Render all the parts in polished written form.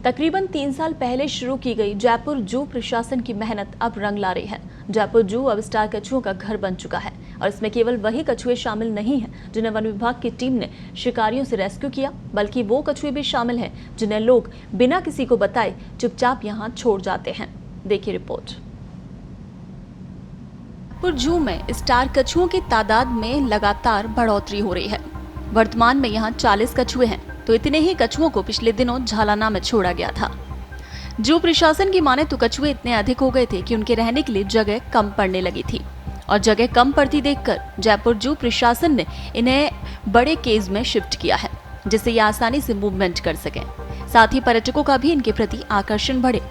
तकरीबन 3 साल पहले शुरू की गई जयपुर जू प्रशासन की मेहनत अब रंग ला रही है। जयपुर जू अब स्टार कछुओं का घर बन चुका है और इसमें केवल वही कछुए शामिल नहीं हैं जिन्हें वन विभाग की टीम ने शिकारियों से रेस्क्यू किया, बल्कि वो कछुए भी शामिल हैं जिन्हें लोग बिना किसी को बताए चुपचाप यहाँ छोड़ जाते हैं। देखिए रिपोर्ट। जयपुर जू में स्टार कछुओं की तादाद में लगातार बढ़ोतरी हो रही है। वर्तमान में यहाँ 40 कछुए हैं, तो इतने ही कछुओं को पिछले दिनों झालाना में छोड़ा गया था। जू प्रशासन की माने तो कछुए इतने अधिक हो गए थे कि उनके रहने के लिए जगह कम पड़ने लगी थी और जगह कम पड़ती देखकर जयपुर जू प्रशासन ने इन्हें बड़े केज में शिफ्ट किया है, जिससे ये आसानी से मूवमेंट कर सकें। साथ ही पर्यटकों का भी इनके प्रति आकर्षण बढ़े।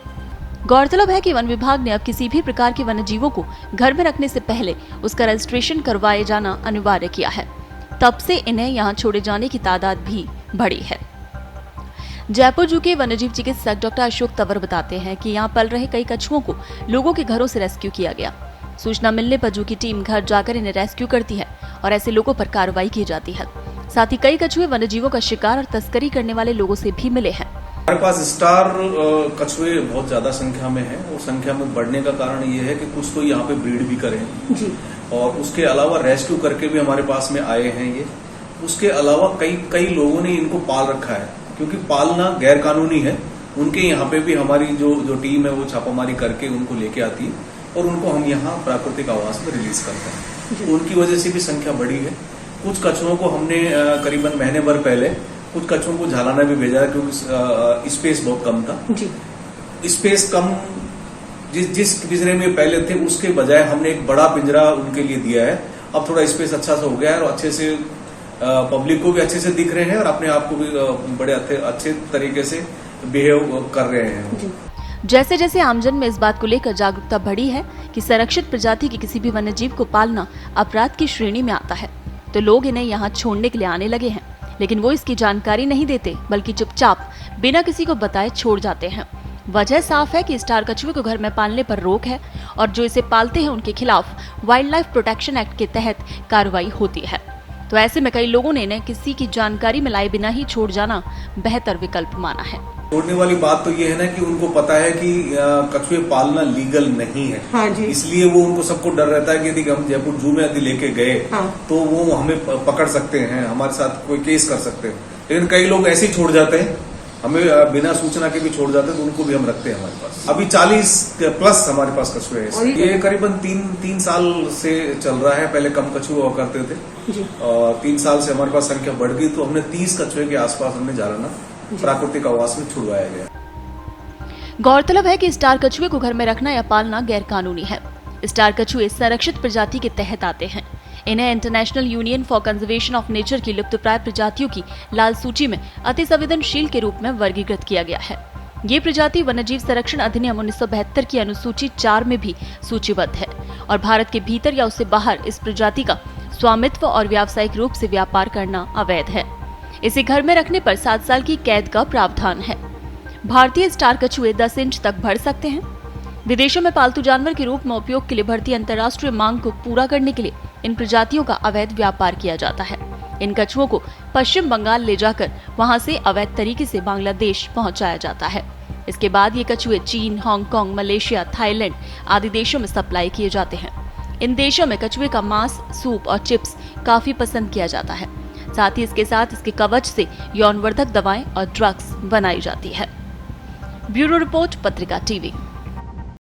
गौरतलब है कि वन विभाग ने अब किसी भी प्रकार के वन्य जीवों को घर में रखने से पहले उसका रजिस्ट्रेशन करवाए जाना अनिवार्य किया है। तब से इन्हें यहाँ छोड़े जाने की तादाद भी बढ़ी है। जयपुर जू के वन्यजीव चिकित्सक डॉक्टर अशोक तंवर बताते हैं कि यहाँ पल रहे कई कछुओं को लोगों के घरों से रेस्क्यू किया गया। सूचना मिलने पर जू की टीम घर जाकर इन्हें रेस्क्यू करती है और ऐसे लोगों पर कार्रवाई की जाती है। साथ ही कई कछुए वन्यजीवों का शिकार और तस्करी करने वाले लोगों से भी मिले हैं। हमारे पास स्टार कछुए बहुत ज्यादा संख्या में हैं और संख्या में बढ़ने का कारण ये है कि कुछ तो यहाँ पे ब्रीड भी करें जी, और उसके अलावा रेस्क्यू करके भी हमारे पास में आए हैं ये। उसके अलावा कई लोगों ने इनको पाल रखा है, क्योंकि पालना गैर कानूनी है। उनके यहाँ पे भी हमारी जो टीम है वो छापामारी करके उनको लेके आती है और उनको हम यहाँ प्राकृतिक आवास में रिलीज करते हैं। तो उनकी वजह से भी संख्या बढ़ी है। कुछ कछुओं को हमने करीबन महीने भर पहले कुछ कछुओं को झालाना भी भेजा है, क्योंकि स्पेस बहुत कम था जी। स्पेस कम जिस पिंजरे में पहले थे उसके बजाय हमने एक बड़ा पिंजरा उनके लिए दिया है। अब थोड़ा स्पेस अच्छा सा हो गया है और अच्छे से पब्लिक को भी अच्छे से दिख रहे हैं और अपने आप को भी बड़े अच्छे तरीके से बिहेव कर रहे हैं। जैसे जैसे आमजन में इस बात को लेकर जागरूकता बढ़ी है कि संरक्षित प्रजाति के किसी भी वन्यजीव को पालना अपराध की श्रेणी में आता है, तो लोग इन्हें यहाँ छोड़ने के लिए आने लगे हैं। लेकिन वो इसकी जानकारी नहीं देते, बल्कि चुपचाप बिना किसी को बताए छोड़ जाते हैं। वजह साफ है कि स्टार कछुए को घर में पालने पर रोक है और जो इसे पालते हैं उनके खिलाफ वाइल्ड लाइफ प्रोटेक्शन एक्ट के तहत कार्रवाई होती है। तो ऐसे में कई लोगों ने इन्हें किसी की जानकारी में लाए बिना ही छोड़ जाना बेहतर विकल्प माना है। छोड़ने वाली बात तो ये है ना कि उनको पता है कि कछुए पालना लीगल नहीं है। हाँ जी। इसलिए वो उनको सबको डर रहता है कि यदि हम जयपुर जू में यदि लेके गए तो वो हमें पकड़ सकते हैं, हमारे साथ कोई केस कर सकते हैं। लेकिन कई लोग ऐसे ही छोड़ जाते हैं, हमें बिना सूचना के भी छोड़ जाते हैं, तो उनको भी हम रखते हैं हमारे पास। अभी 40 प्लस हमारे पास कछुए हैं। ये करीबन 3 साल से चल रहा है। पहले कम कछुए हुआ करते थे और 3 साल से हमारे पास संख्या बढ़ गई, तो हमने 30 कछुए के आसपास हमने झालाना प्राकृतिक आवास में छुड़वाया गया। गौरतलब है कि स्टार कछुए को घर में रखना या पालना गैर कानूनी है। स्टार कछुए संरक्षित प्रजाति के तहत आते हैं। इन्हें international union for conservation of nature की लुप्तप्राय प्रजातियों की लाल सूची में अति संवेदनशील के रूप में वर्गीकृत किया गया है। ये प्रजाति वन्यजीव संरक्षण अधिनियम 1972 की अनुसूची 4 में भी सूचीबद्ध है और भारत के भीतर या उससे बाहर इस प्रजाति का स्वामित्व और व्यावसायिक रूप से व्यापार करना अवैध है। इसे घर में रखने पर 7 साल की कैद का प्रावधान है। भारतीय स्टार कछुए 10 इंच तक बढ़ सकते हैं। विदेशों में पालतू जानवर के रूप में उपयोग के लिए बढ़ती अंतर्राष्ट्रीय मांग को पूरा करने के लिए इन प्रजातियों का अवैध व्यापार किया जाता है। इन कछुओं को पश्चिम बंगाल ले जाकर वहां से अवैध तरीके से बांग्लादेश पहुंचाया जाता है। इसके बाद ये कछुए चीन, हांगकांग, मलेशिया, थाईलैंड आदि देशों में सप्लाई किए जाते हैं। इन देशों में कछुए का मांस, सूप और चिप्स काफी पसंद किया जाता है। साथ ही इसके साथ इसके कवच से यौनवर्धक दवाएं और ड्रग्स बनाई जाती है। ब्यूरो रिपोर्ट, पत्रिका टीवी।